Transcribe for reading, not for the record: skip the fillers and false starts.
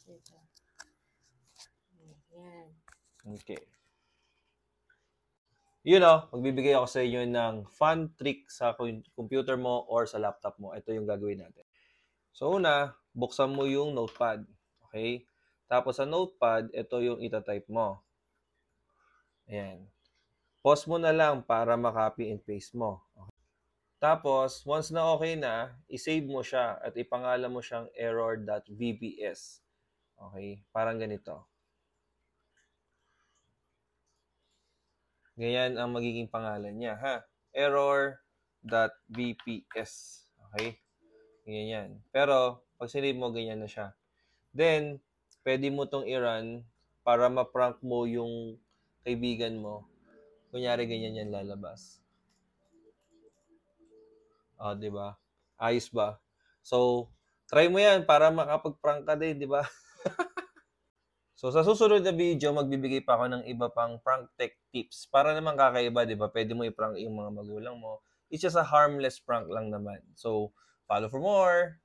Ito. Yan. Okay. You know, magbibigay ako sa inyo ng fun trick sa computer mo or sa laptop mo. Ito yung gagawin natin. So, una, buksan mo yung notepad. Okay? Tapos sa notepad, ito yung itatype mo. Ayan. Pause mo na lang para ma-copy and paste mo. Okay? Tapos, once na okay na, isave mo siya at ipangalan mo siyang error.vbs. Okay? Parang ganito. Ganyan ang magiging pangalan niya, ha? Error.vps. Okay? Ganyan yan. Pero, pag sinave mo, ganyan na siya. Then, pwede mo tong i-run para ma-prank mo yung kaibigan mo. Kunyari, ganyan yan lalabas. O, di ba? Ayos ba? So, try mo yan para makapag-prank ka din, di ba? So, sa susunod na video, magbibigay pa ako ng iba pang prank tech tips. Para naman kakaiba, di ba? Pwede mo i-prank yung mga magulang mo. It's just a harmless prank lang naman. So, follow for more!